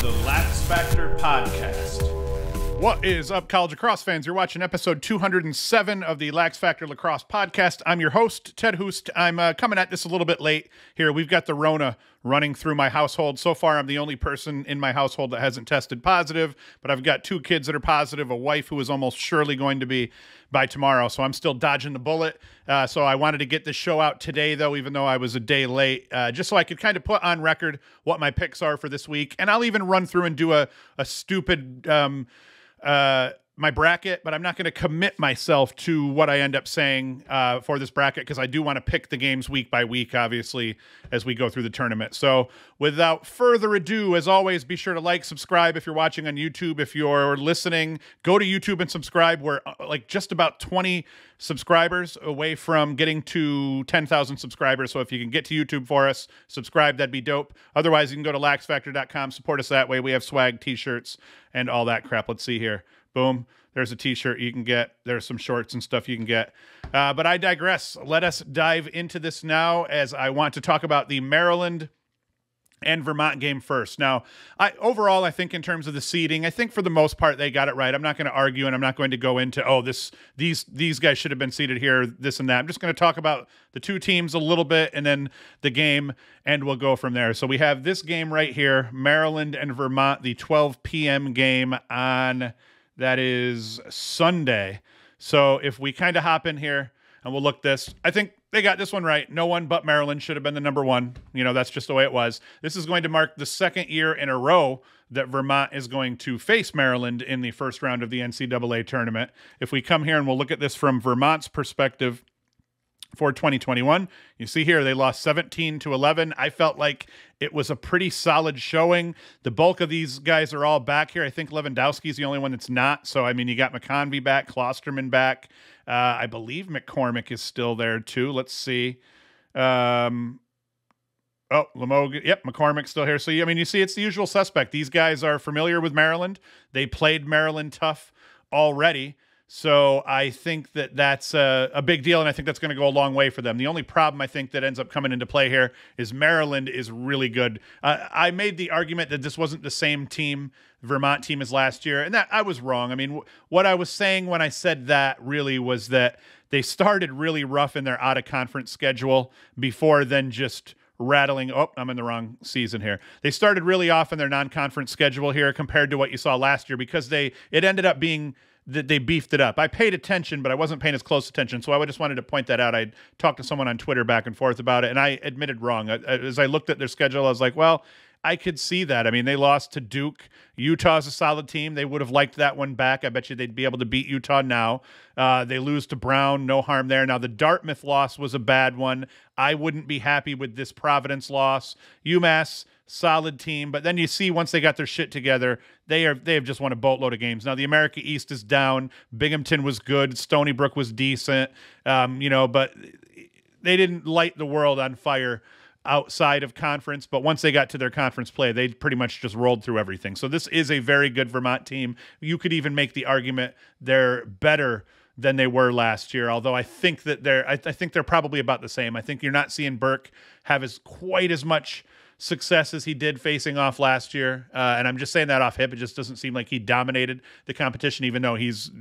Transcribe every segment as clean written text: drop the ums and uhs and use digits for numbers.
the LaxFactor podcast. What is up, college lacrosse fans? You're watching episode 207 of the LaxFactor Lacrosse podcast. I'm your host, Ted Hoost. I'm coming at this a little bit late here. We've got the Rona running through my household. So far, I'm the only person in my household that hasn't tested positive, but I've got 2 kids that are positive, a wife who is almost surely going to be by tomorrow, so I'm still dodging the bullet. So I wanted to get this show out today, though, even though I was a day late, just so I could kind of put on record what my picks are for this week. And I'll even run through and do a stupid my bracket, but I'm not going to commit myself to what I end up saying for this bracket, because I do want to pick the games week by week, obviously, as we go through the tournament. So without further ado, as always, be sure to like, subscribe if you're watching on YouTube. If you're listening, go to YouTube and subscribe. We're like just about 20 subscribers away from getting to 10,000 subscribers. So if you can get to YouTube for us, subscribe, that'd be dope. Otherwise, you can go to LaxFactor.com, support us that way. We have swag, t-shirts, and all that crap. Let's see here. Boom. There's a t-shirt you can get. There's some shorts and stuff you can get. But I digress. Let us dive into this now, as I want to talk about the Maryland and Vermont game first. Now, overall, I think in terms of the seeding, I think for the most part they got it right. I'm not going to argue, and I'm not going to go into, these guys should have been seeded here, this and that. I'm just going to talk about the 2 teams a little bit and then the game, and we'll go from there. So we have this game right here, Maryland and Vermont, the 12 p.m. game on... that is Sunday. So if we kind of hop in here and we'll look this, I think they got this one right. No one but Maryland should have been the number 1. You know, that's just the way it was. This is going to mark the 2nd year in a row that Vermont is going to face Maryland in the first round of the NCAA tournament. If we come here and we'll look at this from Vermont's perspective for 2021, you see here they lost 17-11. I felt like it was a pretty solid showing. The bulk of these guys are all back here. I think Lewandowski's the only one that's not. So, I mean, you got McConvey back, Klosterman back. I believe McCormick is still there too. Let's see. Lamoga. Yep, McCormick's still here. So, I mean, you see it's the usual suspect. These guys are familiar with Maryland. They played Maryland tough already. So I think that that's a big deal, and I think that's going to go a long way for them. The only problem I think that ends up coming into play here is Maryland is really good. I made the argument that this wasn't the same team, Vermont team, as last year, and that I was wrong. I mean, what I was saying when I said that really was that they started really rough in their out-of-conference schedule before then just rattling. Oh, I'm in the wrong season here. They started really off in their non-conference schedule here compared to what you saw last year, because it ended up being that they beefed it up. I paid attention, but I wasn't paying as close attention, so I just wanted to point that out. I talked to someone on Twitter back and forth about it, and I admitted wrong. As I looked at their schedule, I was like, well, I could see that. I mean, they lost to Duke. Utah's a solid team. They would have liked that one back. I bet you they'd be able to beat Utah now. They lose to Brown. No harm there. Now, the Dartmouth loss was a bad one. I wouldn't be happy with this Providence loss. UMass, solid team. But then you see once they got their shit together, they have just won a boatload of games. Now, the America East is down. Binghamton was good. Stony Brook was decent. But they didn't light the world on fire outside of conference, but once they got to their conference play, they pretty much just rolled through everything. So this is a very good Vermont team. You could even make the argument they're better than they were last year, although I think that I think they're probably about the same. I think you're not seeing Burke have quite as much success as he did facing off last year, and I'm just saying that off hip. It just doesn't seem like he dominated the competition, even though he's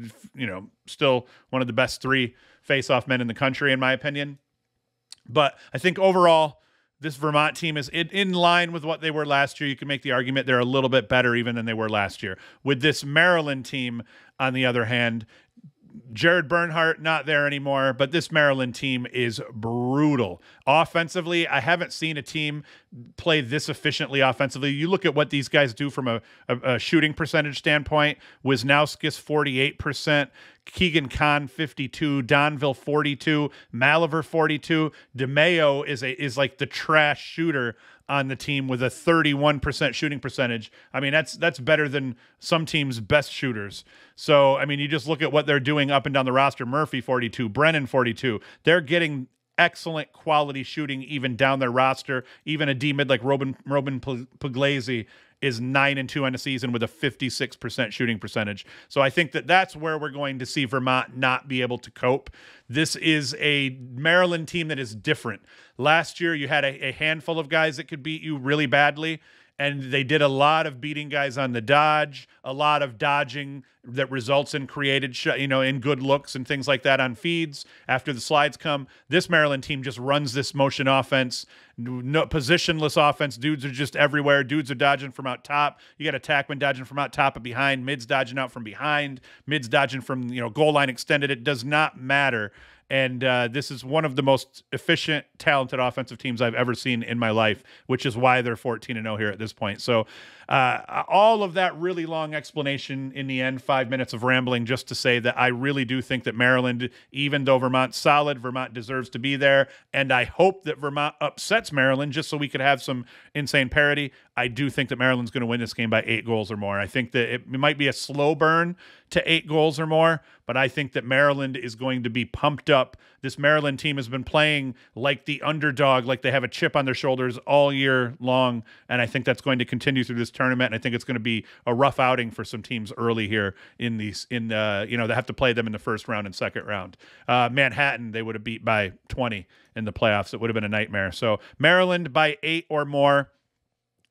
still one of the best 3 face-off men in the country, in my opinion. But I think overall, this Vermont team is in line with what they were last year. You can make the argument they're a little bit better even than they were last year. With this Maryland team, on the other hand, Jared Bernhardt not there anymore, but this Maryland team is brutal. Offensively, I haven't seen a team play this efficiently offensively. You look at what these guys do from a shooting percentage standpoint. Wisnowskis 48%, Keegan Kahn 52, Donville 42, Maliver 42. DeMayo is like the trash shooter on the team with a 31% shooting percentage. I mean, that's better than some teams' best shooters. So, I mean, you just look at what they're doing up and down the roster. Murphy 42, Brennan 42. They're getting excellent quality shooting even down their roster. Even a D-mid like Robin Puglisi is 9-2 on the season with a 56% shooting percentage. So I think that's where we're going to see Vermont not be able to cope. This is a Maryland team that is different. Last year, you had a handful of guys that could beat you really badly, And they did a lot of beating guys on the dodge, a lot of dodging that results in created, in good looks and things like that on feeds after the slides come. This Maryland team just runs this motion offense, no positionless offense. Dudes are just everywhere. Dudes are dodging from out top. You got attackmen dodging from out top and behind, mids dodging out from behind, mids dodging from, goal line extended. It does not matter. And this is one of the most efficient, talented offensive teams I've ever seen in my life, which is why they're 14-0 here at this point. So all of that really long explanation in the end, 5 minutes of rambling just to say that I really do think that Maryland, even though Vermont's solid, Vermont deserves to be there. And I hope that Vermont upsets Maryland just so we could have some insane parity. I do think that Maryland's going to win this game by 8 goals or more. I think that it might be a slow burn to 8 goals or more, but I think that Maryland is going to be pumped up. This Maryland team has been playing like the underdog, like they have a chip on their shoulders all year long, and I think that's going to continue through this tournament, and I think it's going to be a rough outing for some teams early here in these, they have to play them in the first round and second round. Manhattan, they would have beat by 20 in the playoffs. It would have been a nightmare. So Maryland by 8 or more.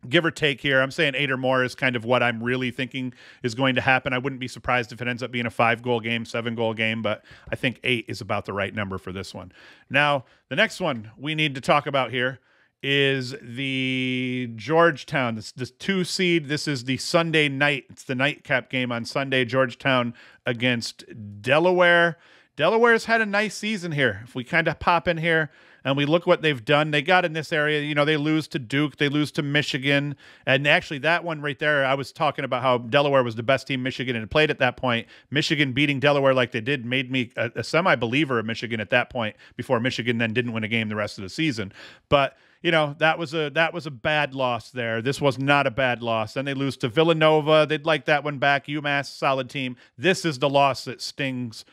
Give or take here. I'm saying 8 or more is kind of what I'm really thinking is going to happen. I wouldn't be surprised if it ends up being a 5-goal game, 7-goal game, but I think 8 is about the right number for this one. Now, the next one we need to talk about here is the Georgetown. This 2 seed. This is the Sunday night. It's the nightcap game on Sunday. Georgetown against Delaware. Delaware's had a nice season here. If we kind of pop in here and we look what they've done, they got in this area, they lose to Duke, they lose to Michigan. And actually that one right there, I was talking about how Delaware was the best team Michigan had played at that point. Michigan beating Delaware like they did made me a semi-believer of Michigan at that point, before Michigan then didn't win a game the rest of the season. But that was a bad loss there. This was not a bad loss. Then they lose to Villanova. They'd like that one back. UMass, solid team. This is the loss that stings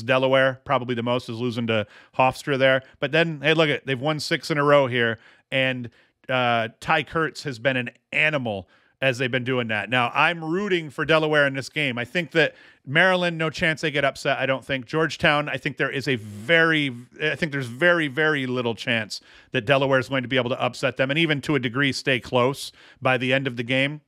Delaware probably the most, is losing to Hofstra there. But then, hey, look at, they've won 6 in a row here, and Ty Kurtz has been an animal as they've been doing that. Now, I'm rooting for Delaware in this game. I think that Maryland, no chance they get upset, I don't think. Georgetown, I think there's very, very little chance that Delaware is going to be able to upset them, and even to a degree stay close by the end of the game.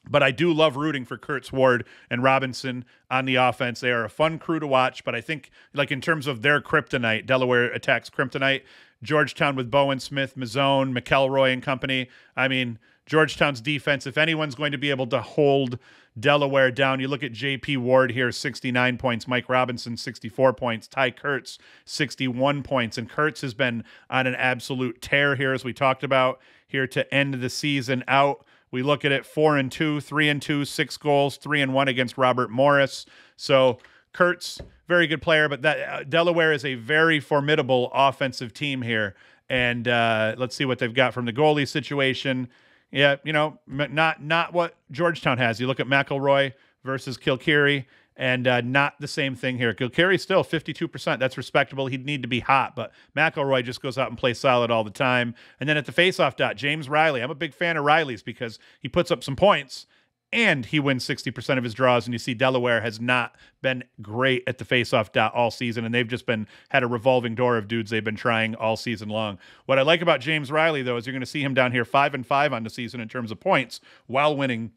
But I do love rooting for Kurtz, Ward, and Robinson on the offense. They are a fun crew to watch, but I think, like, in terms of their kryptonite, Delaware attacks kryptonite. Georgetown with Bowen Smith, Mazzone, McElroy and company. I mean, Georgetown's defense, if anyone's going to be able to hold Delaware down, you look at J.P. Ward here, 69 points, Mike Robinson, 64 points, Ty Kurtz, 61 points, and Kurtz has been on an absolute tear here, as we talked about, here to end the season out. We look at it 4-2, 3-2, 6 goals, 3-1 against Robert Morris. So Kurtz, very good player, but that Delaware is a very formidable offensive team here. And let's see what they've got from the goalie situation. Yeah, not what Georgetown has. You look at McElroy versus Kilkeary, and not the same thing here. Kilkeary's still 52%. That's respectable. He'd need to be hot, but McElroy just goes out and plays solid all the time. And then at the faceoff dot, James Riley. I'm a big fan of Riley's because he puts up some points, and he wins 60% of his draws. And you see Delaware has not been great at the faceoff dot all season, and they've just had a revolving door of dudes they've been trying all season long. What I like about James Riley, though, is you're going to see him down here 5-5 on the season in terms of points while winning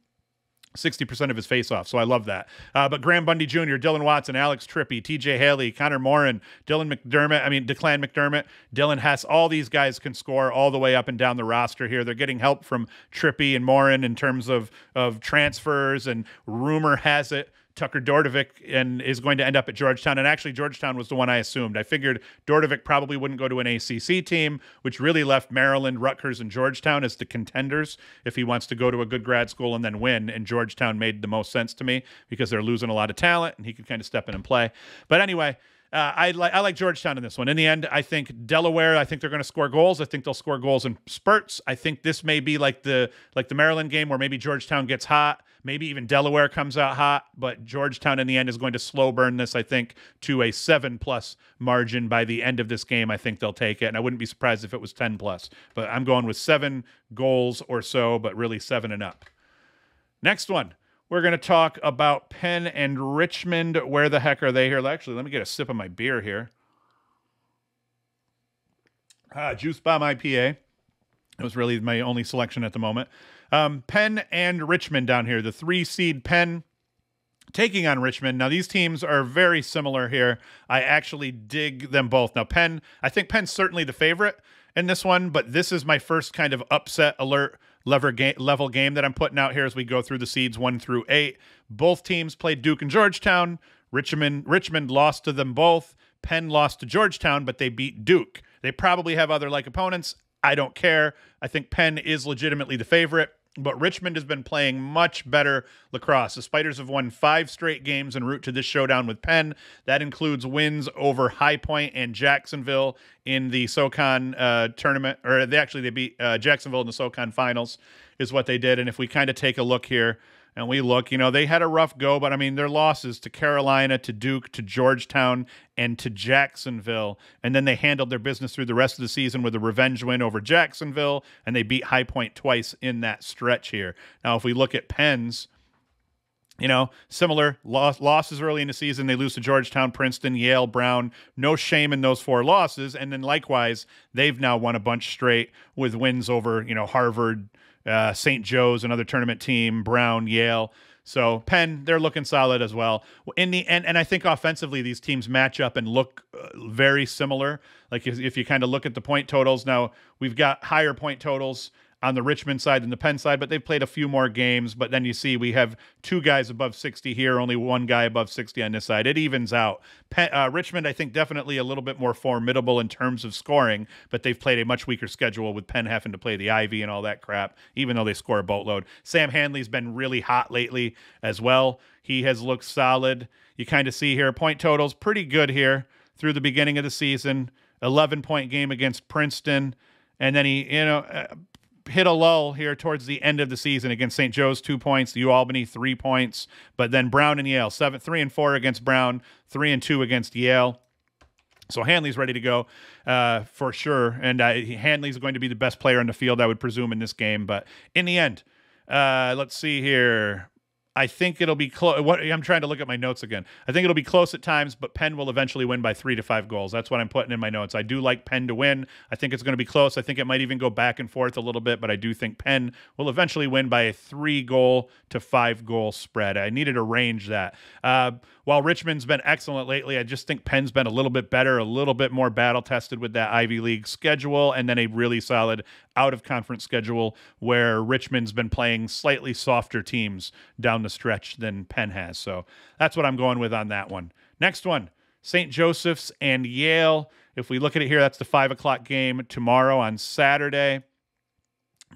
60% of his faceoffs. So I love that. But Graham Bundy Jr., Dylan Watson, Alex Trippy, TJ Haley, Connor Morin, Declan McDermott, Dylan Hess, all these guys can score all the way up and down the roster here. They're getting help from Trippy and Morin in terms of transfers, and rumor has it Tucker Dordovic is going to end up at Georgetown. And actually, Georgetown was the one I assumed. I figured Dordovic probably wouldn't go to an ACC team, which really left Maryland, Rutgers, and Georgetown as the contenders if he wants to go to a good grad school and then win. And Georgetown made the most sense to me because they're losing a lot of talent, and he could kind of step in and play. But anyway, I like Georgetown in this one. In the end, I think Delaware, I think they're going to score goals. I think they'll score goals in spurts. I think this may be like the Maryland game where maybe Georgetown gets hot. Maybe even Delaware comes out hot, but Georgetown in the end is going to slow burn this, I think, to a 7+ margin by the end of this game. I think they'll take it, and I wouldn't be surprised if it was 10+. But I'm going with 7 goals or so, but really 7 and up. Next one. We're going to talk about Penn and Richmond. Where the heck are they here? Actually, let me get a sip of my beer here. Juice Bomb IPA. It was really my only selection at the moment. Penn and Richmond down here. The 3-seed Penn taking on Richmond. Now, these teams are very similar here. I actually dig them both. Now, I think Penn's certainly the favorite in this one, but this is my first kind of upset alert level game that I'm putting out here as we go through the seeds 1 through 8. Both teams played Duke and Georgetown. Richmond lost to them both. Penn lost to Georgetown, but they beat Duke. They probably have other like opponents. I don't care. I think Penn is legitimately the favorite. But Richmond has been playing much better lacrosse. The Spiders have won 5 straight games en route to this showdown with Penn. That includes wins over High Point and Jacksonville in the SoCon tournament. Or they beat Jacksonville in the SoCon finals is what they did. And if we kind of take a look here, and we look, they had a rough go, but I mean, their losses to Carolina, to Duke, to Georgetown, and to Jacksonville. And then they handled their business through the rest of the season with a revenge win over Jacksonville, and they beat High Point twice in that stretch here. Now, if we look at Penn's, similar losses early in the season. They lose to Georgetown, Princeton, Yale, Brown. No shame in those 4 losses. And then likewise, they've now won a bunch straight with wins over, Harvard, St. Joe's, another tournament team, Brown, Yale. So Penn, they're looking solid as well. In the end, and I think offensively, these teams match up and look very similar. Like if you kind of look at the point totals, now we've got higher point totals on the Richmond side than the Penn side, but they've played a few more games. But then you see we have 2 guys above 60 here, only 1 guy above 60 on this side. It evens out. Richmond, I think, definitely a little bit more formidable in terms of scoring, but they've played a much weaker schedule with Penn having to play the Ivy and all that crap, even though they score a boatload. Sam Hanley's been really hot lately as well. He has looked solid. You kind of see here, point totals pretty good here through the beginning of the season. 11-point game against Princeton. And then he, hit a lull here towards the end of the season against St. Joe's, 2 points, the UAlbany 3 points, but then Brown and Yale 3-4 against Brown, 3-2 against Yale. So Hanley's ready to go for sure, and Hanley's going to be the best player in the field, I would presume, in this game. But in the end, let's see here. I think it'll be close. I'm trying to look at my notes again. I think it'll be close at times, but Penn will eventually win by 3 to 5 goals. That's what I'm putting in my notes. I do like Penn to win. I think it's going to be close. I think it might even go back and forth a little bit, but I do think Penn will eventually win by a 3-goal to 5-goal spread. I needed to range that. While Richmond's been excellent lately, I just think Penn's been a little bit better, a little bit more battle-tested with that Ivy League schedule, and then a really solid out-of-conference schedule where Richmond's been playing slightly softer teams down the stretch than Penn has. So that's what I'm going with on that one. Next one, St. Joseph's and Yale. If we look at it here, that's the 5 o'clock game tomorrow on Saturday.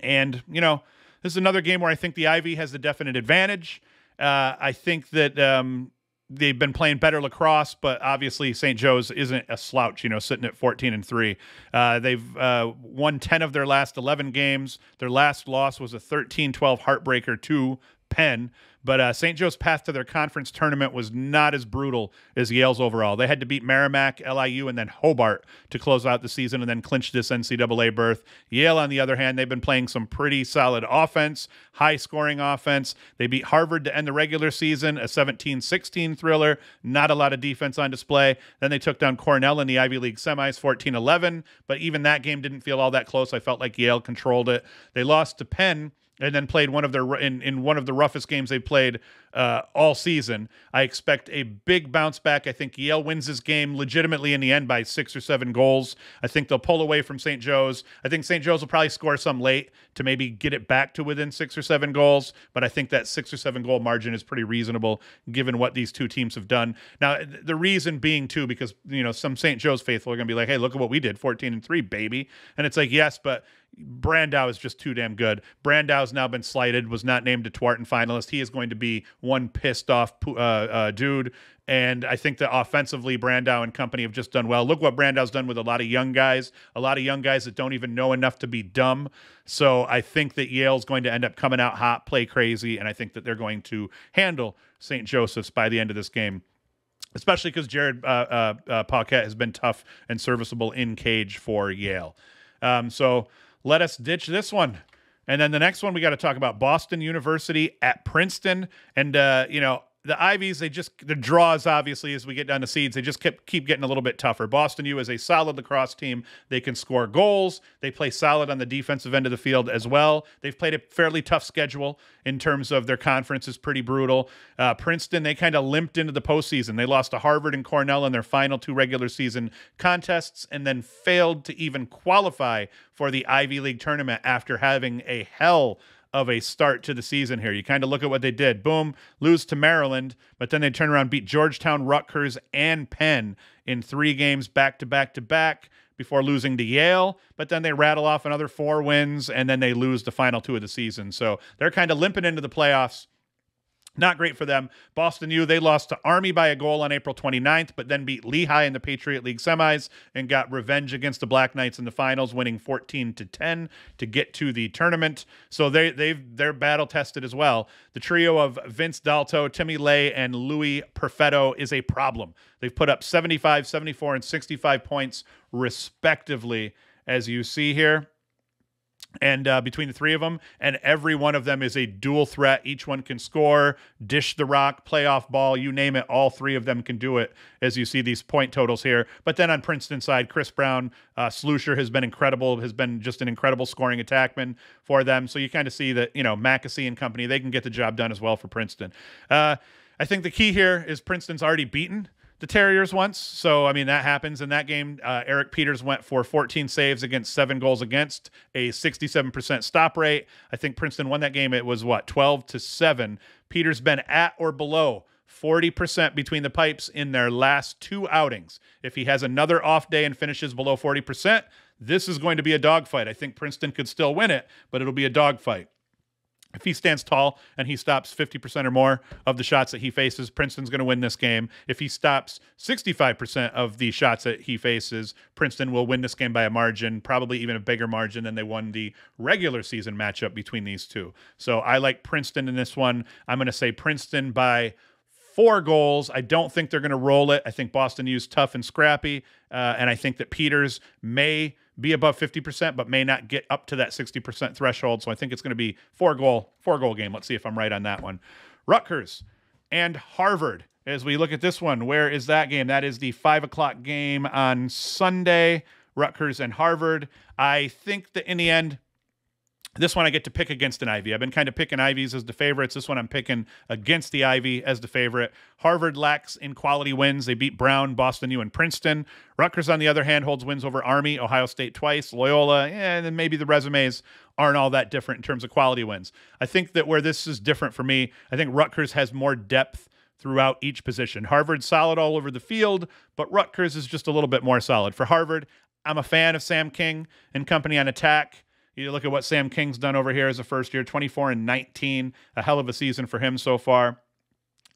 And, this is another game where I think the Ivy has the definite advantage. I think that they've been playing better lacrosse, but obviously St. Joe's isn't a slouch, sitting at 14-3. They've won 10 of their last 11 games. Their last loss was a 13-12 heartbreaker to Penn. But St. Joe's path to their conference tournament was not as brutal as Yale's overall. They had to beat Merrimack, LIU, and then Hobart to close out the season and then clinch this NCAA berth. Yale, on the other hand, they've been playing some pretty solid offense, high-scoring offense. They beat Harvard to end the regular season, a 17-16 thriller, not a lot of defense on display. Then they took down Cornell in the Ivy League semis, 14-11, but even that game didn't feel all that close. I felt like Yale controlled it. They lost to Penn, and then played one of their in one of the roughest games they played all season. I expect a big bounce back. I think Yale wins this game legitimately in the end by 6 or 7 goals. I think they'll pull away from St. Joe's. I think St. Joe's will probably score some late to maybe get it back to within 6 or 7 goals, but I think that 6 or 7 goal margin is pretty reasonable given what these two teams have done. Now, the reason being, too, because some St. Joe's faithful are going to be like, hey, look at what we did, 14-3, baby. And it's like, yes, but Brandow is just too damn good. Brandow's now been slighted, was not named a Twarton finalist. He is going to be one pissed off dude. And I think that offensively, Brandow and company have just done well. Look what Brandow's done with a lot of young guys that don't even know enough to be dumb. So I think that Yale's going to end up coming out hot, play crazy, and I think that they're going to handle St. Joseph's by the end of this game, especially because Jared Paquette has been tough and serviceable in cage for Yale. So let us ditch this one. And then the next one, we got to talk about Boston University at Princeton. And, the Ivies, the draws, obviously, as we get down to seeds, they just keep getting a little bit tougher. Boston U is a solid lacrosse team. They can score goals. They play solid on the defensive end of the field as well. They've played a fairly tough schedule in terms of their conference is pretty brutal. Princeton, they kind of limped into the postseason. They lost to Harvard and Cornell in their final 2 regular season contests and then failed to even qualify for the Ivy League tournament after having a hell of a start to the season here. You kind of look at what they did. Boom, lose to Maryland, but then they turn around, beat Georgetown, Rutgers, and Penn in 3 games back to back to back before losing to Yale. But then they rattle off another 4 wins, and then they lose the final 2 of the season. So they're kind of limping into the playoffs. Not great for them. Boston U, they lost to Army by a goal on April 29th, but then beat Lehigh in the Patriot League semis and got revenge against the Black Knights in the finals, winning 14-10 to get to the tournament. So they're battle tested as well. The trio of Vince Dalto, Timmy Lay, and Louis Perfetto is a problem. They've put up 75, 74, and 65 points respectively, as you see here. And between the 3 of them, and every one of them is a dual threat. Each one can score, dish the rock, playoff ball, you name it. All 3 of them can do it, as you see these point totals here. But then on Princeton's side, Chris Brown, Slusher has been incredible, has been just an incredible scoring attackman for them. So you kind of see that, Mackesy and company, they can get the job done as well for Princeton. I think the key here is Princeton's already beaten the Terriers once. So, that happens in that game. Eric Peters went for 14 saves against 7 goals against, a 67% stop rate. I think Princeton won that game. It was 12-7. Peters been at or below 40% between the pipes in their last 2 outings. If he has another off day and finishes below 40%, this is going to be a dogfight. I think Princeton could still win it, but it'll be a dogfight. If he stands tall and he stops 50% or more of the shots that he faces, Princeton's going to win this game. If he stops 65% of the shots that he faces, Princeton will win this game by a margin, probably even a bigger margin than they won the regular season matchup between these 2. So I like Princeton in this one. I'm going to say Princeton by 4 goals. I don't think they're going to roll it. I think Boston U's tough and scrappy, and I think that Peters may be above 50%, but may not get up to that 60% threshold. So I think it's going to be 4-goal game. Let's see if I'm right on that one. Rutgers and Harvard. As we look at this one, where is that game? That is the 5 o'clock game on Sunday. Rutgers and Harvard. I think that in the end, this one I get to pick against an Ivy. I've been kind of picking Ivies as the favorites. This one I'm picking against the Ivy as the favorite. Harvard lacks in quality wins. They beat Brown, Boston U, and Princeton. Rutgers, on the other hand, holds wins over Army, Ohio State twice, Loyola, and then maybe the resumes aren't all that different in terms of quality wins. I think that where this is different for me, I think Rutgers has more depth throughout each position. Harvard's solid all over the field, but Rutgers is just a little bit more solid. For Harvard, I'm a fan of Sam King and company on attack. You look at what Sam King's done over here as a first year, 24-19, a hell of a season for him so far.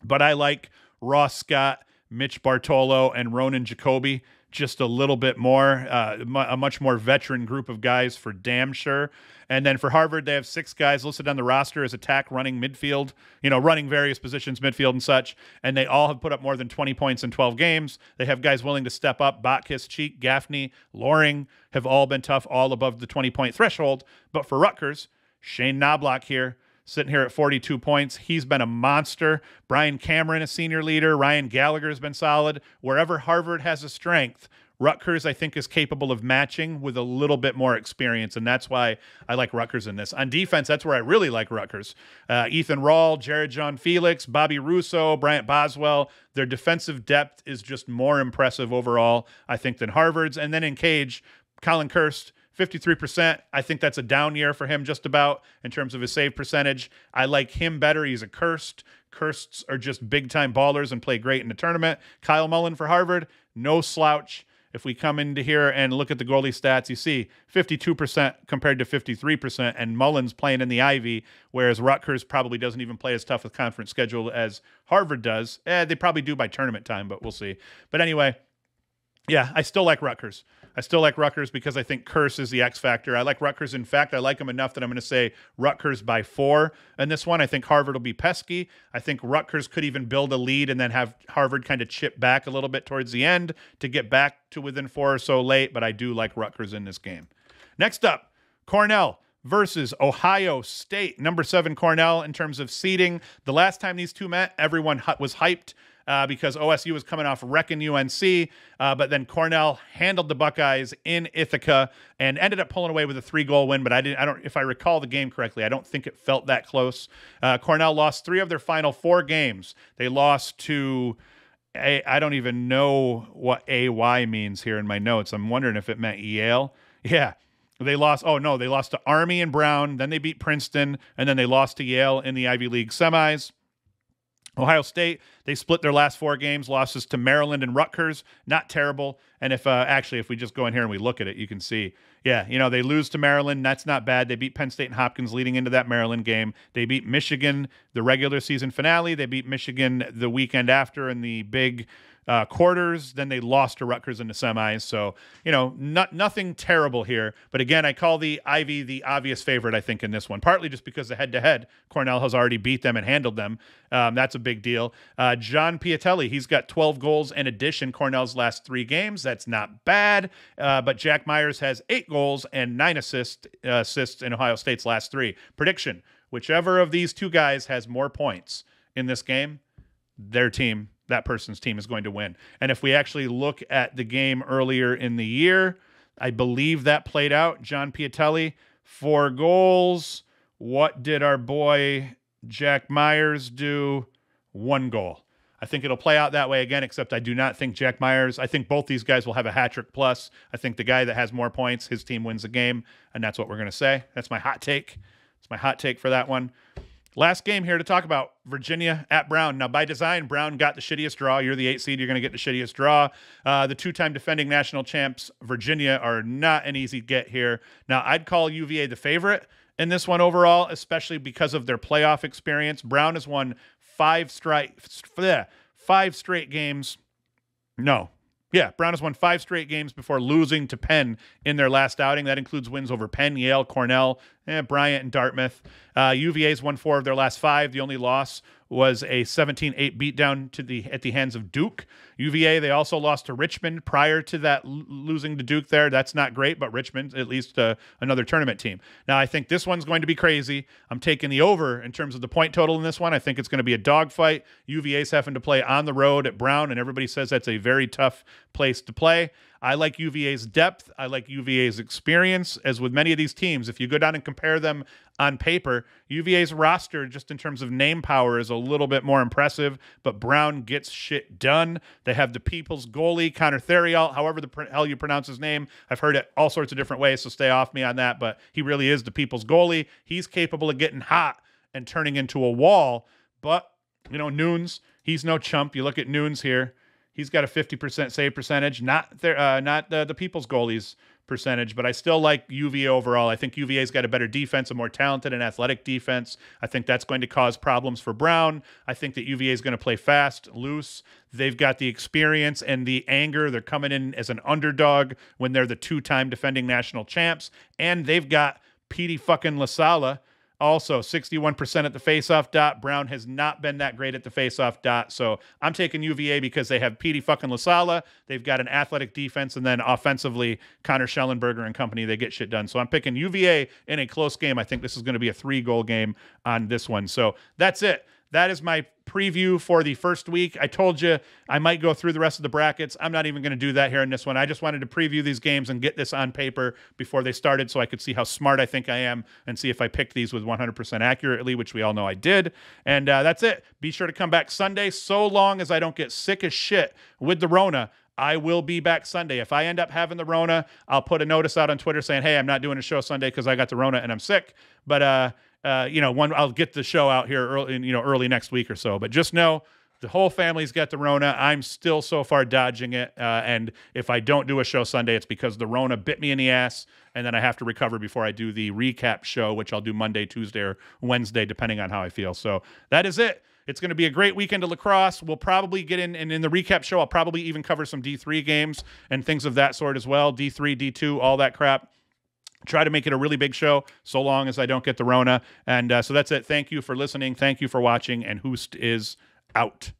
But I like Ross Scott, Mitch Bartolo, and Ronan Jacoby just a little bit more, a much more veteran group of guys for damn sure. And then for Harvard, they have 6 guys listed on the roster as attack, running, midfield, running various positions, midfield and such. And they all have put up more than 20 points in 12 games. They have guys willing to step up. Botkiss, Cheek, Gaffney, Loring have all been tough, all above the 20-point threshold. But for Rutgers, Shane Knobloch here, sitting here at 42 points. He's been a monster. Brian Cameron, a senior leader. Ryan Gallagher has been solid. Wherever Harvard has a strength, Rutgers, I think, is capable of matching with a little bit more experience, and that's why I like Rutgers in this. On defense, that's where I really like Rutgers. Ethan Rawl, Jared John Felix, Bobby Russo, Bryant Boswell. Their defensive depth is just more impressive overall, I think, than Harvard's. And then in Cage, Colin Kirst, 53%. I think that's a down year for him just about in terms of his save percentage. I like him better. He's a Kirst. Kirsts are just big-time ballers and play great in the tournament. Kyle Mullen for Harvard, no slouch. If we come into here and look at the goalie stats, you see 52% compared to 53%, and Mullen's playing in the Ivy, whereas Rutgers probably doesn't even play as tough a conference schedule as Harvard does. They probably do by tournament time, but we'll see. But anyway, yeah, I still like Rutgers. I still like Rutgers because I think Curse is the X factor. I like Rutgers. In fact, I like them enough that I'm going to say Rutgers by 4 in this one. I think Harvard will be pesky. I think Rutgers could even build a lead and then have Harvard kind of chip back a little bit towards the end to get back to within 4 or so late, but I do like Rutgers in this game. Next up, Cornell versus Ohio State, number 7 Cornell in terms of seeding. The last time these two met, everyone was hyped because OSU was coming off wrecking UNC, but then Cornell handled the Buckeyes in Ithaca and ended up pulling away with a 3-goal win. But if I recall the game correctly, I don't think it felt that close. Cornell lost 3 of their final 4 games. They lost to I don't even know what AY means here in my notes. I'm wondering if it meant Yale. Yeah. They lost. Oh, no, they lost to Army and Brown. Then they beat Princeton, and then they lost to Yale in the Ivy League semis. Ohio State, they split their last 4 games, losses to Maryland and Rutgers. Not terrible. And if we just go in here and we look at it, you can see, they lose to Maryland. That's not bad. They beat Penn State and Hopkins leading into that Maryland game. They beat Michigan the regular season finale. They beat Michigan the weekend after in the big quarters. Then they lost to Rutgers in the semis. So, nothing terrible here. But again, I call the Ivy the obvious favorite, I think, in this one, partly just because the head-to-head, Cornell has already beat them and handled them. That's a big deal. John Piatelli, he's got 12 goals in addition Cornell's last 3 games. That's not bad. But Jack Myers has 8 goals and 9 assists in Ohio State's last 3. Prediction, whichever of these 2 guys has more points in this game, that person's team is going to win. And if we actually look at the game earlier in the year, I believe that played out. John Piatelli, 4 goals. What did our boy Jack Myers do? 1 goal. I think it'll play out that way again, except I do not think Jack Myers, I think both these guys will have a hat trick plus. I think the guy that has more points, his team wins the game, and that's what we're going to say. That's my hot take. It's my hot take for that one. Last game here to talk about, Virginia at Brown. Now, by design, Brown got the shittiest draw. You're the 8 seed. You're going to get the shittiest draw. The 2-time defending national champs, Virginia, are not an easy get here. Now, I'd call UVA the favorite in this one overall, especially because of their playoff experience. Brown has won 5 straight games. No. Yeah, Brown has won 5 straight games before losing to Penn in their last outing. That includes wins over Penn, Yale, Cornell, Bryant, and Dartmouth. UVA's won 4 of their last 5. The only loss was a 17-8 beatdown at the hands of Duke. UVA, they also lost to Richmond prior to that losing to Duke there. That's not great, but Richmond, at least another tournament team. Now, I think this one's going to be crazy. I'm taking the over in terms of the point total in this one. I think it's going to be a dogfight. UVA's having to play on the road at Brown, and everybody says that's a very tough place to play. I like UVA's depth. I like UVA's experience. As with many of these teams, if you go down and compare them on paper, UVA's roster, just in terms of name power, is a little bit more impressive, but Brown gets shit done. They have the people's goalie, Connor Theriault, however the hell you pronounce his name. I've heard it all sorts of different ways, so stay off me on that, but he really is the people's goalie. He's capable of getting hot and turning into a wall, but, Nunes, he's no chump. You look at Nunes here. He's got a 50% save percentage, not the people's goalies percentage, but I still like UVA overall. I think UVA's got a better defense, a more talented and athletic defense. I think that's going to cause problems for Brown. I think that UVA is going to play fast, loose. They've got the experience and the anger. They're coming in as an underdog when they're the 2-time defending national champs, and they've got Petey fucking LaSala. Also, 61% at the faceoff dot. Brown has not been that great at the faceoff dot. So I'm taking UVA because they have Petey fucking LaSala. They've got an athletic defense. And then offensively, Connor Schellenberger and company, they get shit done. So I'm picking UVA in a close game. I think this is going to be a 3-goal game on this one. So that's it. That is my preview for the first week. I told you I might go through the rest of the brackets. I'm not even going to do that here in this one. I just wanted to preview these games and get this on paper before they started so I could see how smart I think I am and see if I picked these with 100% accurately, which we all know I did. And that's it. Be sure to come back Sunday. So long as I don't get sick as shit with the Rona, I will be back Sunday. If I end up having the Rona, I'll put a notice out on Twitter saying, hey, I'm not doing a show Sunday because I got the Rona and I'm sick. But, I'll get the show out here early next week or so. But just know the whole family's got the Rona. I'm still so far dodging it. And if I don't do a show Sunday, it's because the Rona bit me in the ass. And then I have to recover before I do the recap show, which I'll do Monday, Tuesday, or Wednesday, depending on how I feel. So that is it. It's going to be a great weekend of lacrosse. We'll probably get in, and in the recap show, I'll probably even cover some D3 games and things of that sort as well. D3, D2, all that crap. Try to make it a really big show so long as I don't get the Rona. And so that's it. Thank you for listening. Thank you for watching. And Hoost is out.